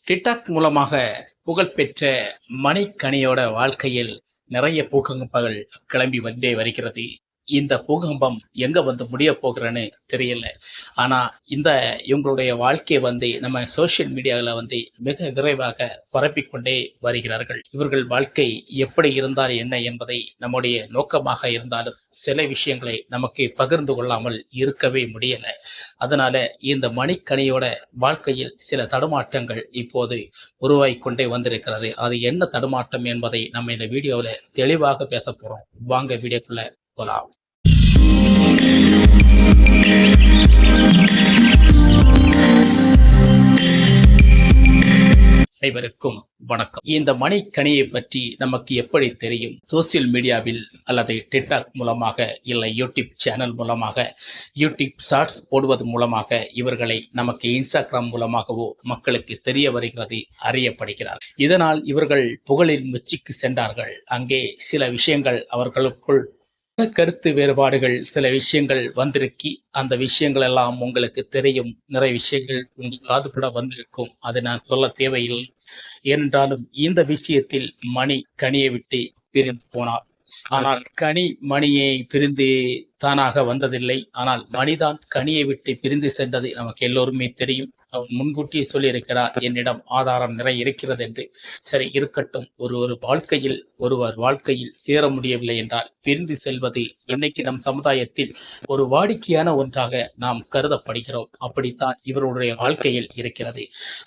TikTok மூலமாக புகழ்பெற்ற மணிக்கணியோட வாழ்க்கையில் நிறைய பூகம்பங்கள் கிளம்பி வந்தே வருகிறது. இந்த பூகம்பம் எங்க வந்து முடிய போகிறன்னு தெரியல. ஆனா இந்த இவங்களுடைய வாழ்க்கையை வந்து நம்ம சோசியல் மீடியாவில் வந்து மிக விரைவாக பரப்பிக்கொண்டே வருகிறார்கள். இவர்கள் வாழ்க்கை எப்படி இருந்தால் என்ன என்பதை நம்முடைய நோக்கமாக இருந்தாலும் சில விஷயங்களை நமக்கு பகிர்ந்து கொள்ளாமல் இருக்கவே முடியல. அதனால இந்த மணிக்கணியோட வாழ்க்கையில் சில தடுமாற்றங்கள் இப்போது உருவாகி கொண்டே வந்திருக்கிறது. அது என்ன தடுமாற்றம் என்பதை நம்ம இந்த வீடியோவில் தெளிவாக பேச போறோம். வாங்க வீடியோக்குள்ள போலாம். அனைவருக்கும் வணக்கம். இந்த மணிக்கணியை பற்றி நமக்கு எப்படி தெரியும்? சோசியல் மீடியாவில் அல்லது டிக்டாக் மூலமாக இல்லை யூடியூப் சேனல் மூலமாக, யூடியூப் ஷார்ட்ஸ் போடுவது மூலமாக இவர்களை நமக்கு இன்ஸ்டாகிராம் மூலமாகவோ மக்களுக்கு தெரிய வருகிறது, அறியப்படுகிறார். இதனால் இவர்கள் புகழின் உச்சிக்கு சென்றார்கள். அங்கே சில விஷயங்கள் அவர்களுக்குள் கருத்து வேறுபாடுகள், சில விஷயங்கள் வந்திருக்கி அந்த விஷயங்கள் எல்லாம் உங்களுக்கு தெரியும். நிறைய விஷயங்கள் உங்கள் காதுபட வந்திருக்கும். அது நான் சொல்ல தேவையில்லை. ஏனென்றாலும் இந்த விஷயத்தில் மணி கனியை விட்டு பிரிந்து போனார். ஆனால் கனி மணியை பிரிந்து தானாக வந்ததில்லை. ஆனால் மணிதான் கனியை விட்டு பிரிந்து சென்றது நமக்கு எல்லோருமே தெரியும். அவர் முன்கூட்டியே சொல்லியிருக்கிறார், என்னிடம் ஆதாரம் நிறைய இருக்கிறது என்று. சரி இருக்கட்டும். ஒருவர் வாழ்க்கையில் சேர முடியவில்லை என்றால் பிரிந்து செல்வது இன்னைக்கு நம் சமுதாயத்தில் ஒரு வாடிக்கையான ஒன்றாக நாம் கருதப்படுகிறோம். அப்படித்தான் இவருடைய வாழ்க்கையில் இருக்கிறது.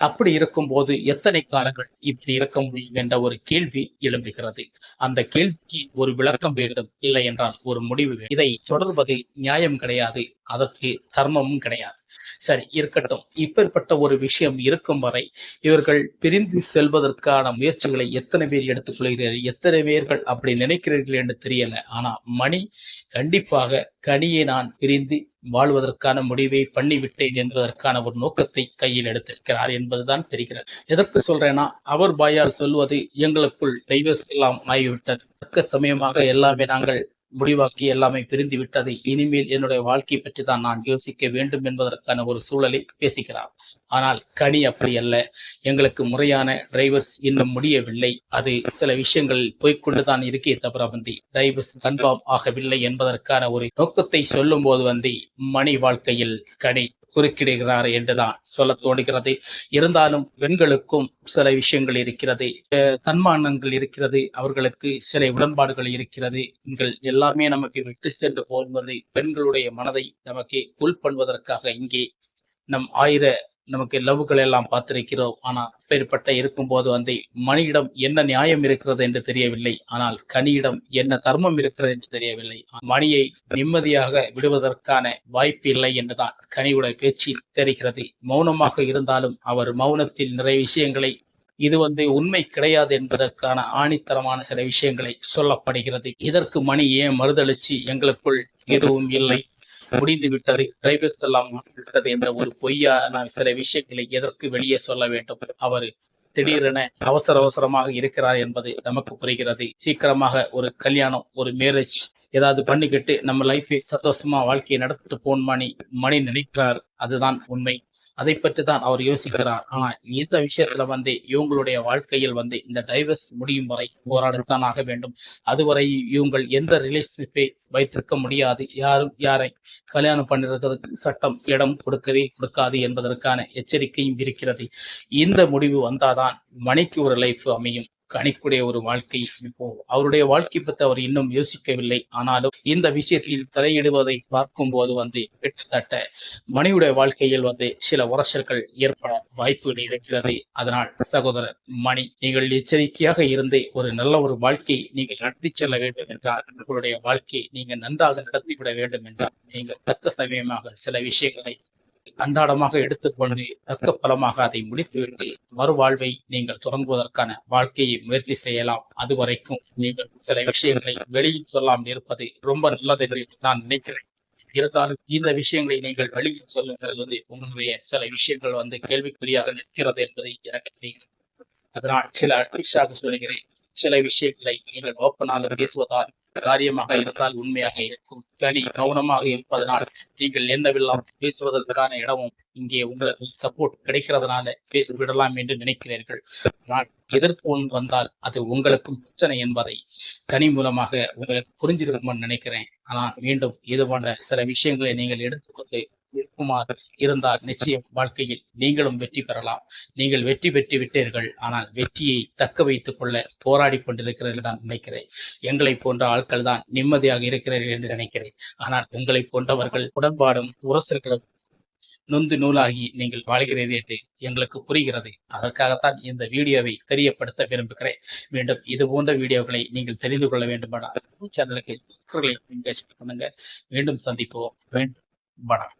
அப்படி இருக்கும்போது எத்தனை காலங்கள் இப்படி இருக்க முடியும் என்ற ஒரு கேள்வி எழும்புகிறது. அந்த கேள்விக்கு ஒரு விளக்கம் வேண்டும், இல்லை என்றால் ஒரு முடிவு வேண்டும். இதை தொடர்வது நியாயம் கிடையாது, அதற்கு தர்மமும் கிடையாது. சரி இருக்கட்டும். இப்பேற்பட்ட ஒரு விஷயம் இருக்கும் வரை இவர்கள் பிரிந்து செல்வதற்கான முயற்சிகளை எத்தனை பேர் எடுத்துக்கொள்கிறீர்கள், எத்தனை பேர்கள் அப்படி நினைக்கிறீர்கள் என்று தெரியல. ஆனா மணி கண்டிப்பாக கனியை நான் பிரிந்து வாழ்வதற்கான முடிவை பண்ணிவிட்டேன் என்பதற்கான ஒரு நோக்கத்தை கையில் எடுத்திருக்கிறார் என்பதுதான் தெரிகிறது. எதற்கு சொல்றேன்னா, அவர் வாயால் சொல்வது எங்களுக்குள் டைவர்ஸ் எல்லாம் ஆகிவிட்டது, தக்க சமயமாக எல்லாமே நாங்கள் முடிவாக்கி எல்லாமே பிரிந்து விட்டது, இனிமேல் என்னுடைய வாழ்க்கை பற்றி தான் நான் யோசிக்க வேண்டும் என்பதற்கான ஒரு சூழலை பேசுகிறார். ஆனால் கனி அப்படி அல்ல. எங்களுக்கு முறையான டிரைவர்ஸ் இன்னும் முடியவில்லை, அது சில விஷயங்கள் போய்கொண்டுதான் இருக்கே தவிர வந்து டிரைவர்ஸ் கன்ஃபார்ம் ஆகவில்லை என்பதற்கான ஒரு நோக்கத்தை சொல்லும் போது வந்து மணி வாழ்க்கையில் கனி குறுக்கிடுகிறார் என்றுதான் சொல்ல தோணுகிறது. இருந்தாலும் பெண்களுக்கும் சில விஷயங்கள் இருக்கிறது, தன்மானங்கள் இருக்கிறது, அவர்களுக்கு சில உடன்பாடுகள் இருக்கிறது. நீங்கள் எல்லாமே நமக்கு விட்டு சென்று போவது பெண்களுடைய மனதை நமக்கு புல் பண்ணுவதற்காக இங்கே நமக்கு லவ்கள் எல்லாம் பார்த்திருக்கிறோம். ஆனால் அப்பேற்பட்ட இருக்கும்போது வந்து மணியிடம் என்ன நியாயம் இருக்கிறது என்று தெரியவில்லை, ஆனால் கனியிடம் என்ன தர்மம் இருக்கிறது என்று தெரியவில்லை. மணியை நிம்மதியாக விடுவதற்கான வாய்ப்பு இல்லை என்றுதான் கனியுடைய பேச்சில் தெரிகிறது. மௌனமாக இருந்தாலும் அவர் மௌனத்தில் நிறைய விஷயங்களை, இது வந்து உண்மை கிடையாது என்பதற்கான ஆணித்தரமான சில விஷயங்களை சொல்லப்படுகிறது. இதற்கு மணி ஏன் மறுதளிச்சு எங்களுக்குள் எதுவும் இல்லை, முடிந்து விட்டது, டிரைவர்ஸ் எல்லாம் விட்டது என்ற ஒரு பொய்யான சில விஷயங்களை எதற்கு வெளியே சொல்ல வேண்டும்? அவர் திடீரென அவசரமாக இருக்கிறார் என்பது நமக்கு புரிகிறது. சீக்கிரமாக ஒரு கல்யாணம், ஒரு மேரேஜ் ஏதாவது பண்ணிக்கிட்டு நம்ம லைஃபை சந்தோஷமா வாழ்க்கையை நடத்திட்டு மணி நினைக்கிறார். அதுதான் உண்மை. அதை பற்றி தான் அவர் யோசிக்கிறார். ஆனா இந்த விஷயத்துல வந்து இவங்களுடைய வாழ்க்கையில் வந்து இந்த டைவர்ஸ் முடியும் வரை போராடத்தான் ஆக வேண்டும். அதுவரை இவங்கள் எந்த ரிலேஷன்ஷிப்பை வைத்திருக்க முடியாது. யாரும் யாரை கல்யாணம் பண்ணிருக்கிறதுக்கு சட்டம் இடம் கொடுக்காது என்பதற்கான எச்சரிக்கையும் இருக்கிறது. இந்த முடிவு வந்தாதான் மணிக்கு ஒரு லைஃப் அமையும், கணிக்குடைய ஒரு வாழ்க்கை. இப்போ அவருடைய வாழ்க்கை பற்றி அவர் இன்னும் யோசிக்கவில்லை. ஆனாலும் இந்த விஷயத்தில் தலையிடுவதை பார்க்கும் போது வந்து கிட்டத்தட்ட மணியுடைய வாழ்க்கையில் வந்து சில உரசல்கள் ஏற்பட வாய்ப்புகள் இருக்கிறது. அதனால் சகோதரர் மணி, நீங்கள் எச்சரிக்கையாக இருந்து ஒரு நல்ல ஒரு வாழ்க்கை நீங்கள் நடத்தி செல்ல வேண்டும் என்றால், உங்களுடைய வாழ்க்கையை நீங்கள் நன்றாக நடத்திவிட வேண்டும் என்றால், நீங்கள் தக்க சமயமாக சில விஷயங்களை அன்றாடமாக எடுத்துக்கொண்டு தக்க பலமாக அதை முடித்துவிட்டு மறுவாழ்வை நீங்கள் தொடங்குவதற்கான வாழ்க்கையை முயற்சி செய்யலாம். அதுவரைக்கும் நீங்கள் சில விஷயங்களை வெளியில் சொல்லாமல் இருப்பது ரொம்ப நல்லது என்று நான் நினைக்கிறேன். இருந்தாலும் இந்த விஷயங்களை நீங்கள் வெளியில் சொல்லுங்கள் உங்களுடைய சில விஷயங்கள் வந்து கேள்விக்குறியாக நிற்கிறது என்பதை எனக்கு தெரிகிறது. அதனால் சில அட்வைஸாக சொல்கிறேன். சில விஷயங்களை நீங்கள் ஓப்பனாக பேசுவதால் காரியமாக இருந்தால் உண்மையாக இருக்கும். கனி கவனமாக இருப்பதனால் நீங்கள் என்னவெல்லாம் பேசுவதற்கான இடமும் இங்கே உங்களுக்கு சப்போர்ட் கிடைக்கிறதுனால பேசிவிடலாம் என்று நினைக்கிறீர்கள். ஆனால் எதிர்ப்பு ஒன்று வந்தால் அது உங்களுக்கும் பிரச்சனை என்பதை கனி மூலமாக உங்களுக்கு புரிஞ்சிருக்கும்னு நினைக்கிறேன். ஆனால் மீண்டும் இது போன்ற சில விஷயங்களை நீங்கள் எடுத்துக்கொண்டு இருக்குமாறு இருந்தால் நிச்சயம் வாழ்க்கையில் நீங்களும் வெற்றி பெறலாம். நீங்கள் வெற்றி பெற்று விட்டீர்கள். ஆனால் வெற்றியை தக்க வைத்துக் கொள்ள போராடி கொண்டிருக்கிறீர்கள் தான் நினைக்கிறேன். எங்களை போன்ற ஆட்கள் தான் நிம்மதியாக இருக்கிறீர்கள் என்று நினைக்கிறேன். ஆனால் உங்களை போன்றவர்கள் உடன்பாடும் உரசல்களும் நொந்து நூலாகி நீங்கள் வாழ்கிறீர்கள் என்று எங்களுக்கு புரிகிறது. அதற்காகத்தான் இந்த வீடியோவை தெரியப்படுத்த விரும்புகிறேன். மீண்டும் இது போன்ற வீடியோக்களை நீங்கள் தெரிந்து கொள்ள வேண்டுமானால் சேனலுக்கு பண்ணுங்க. மீண்டும் சந்திப்போம். வணக்கம்.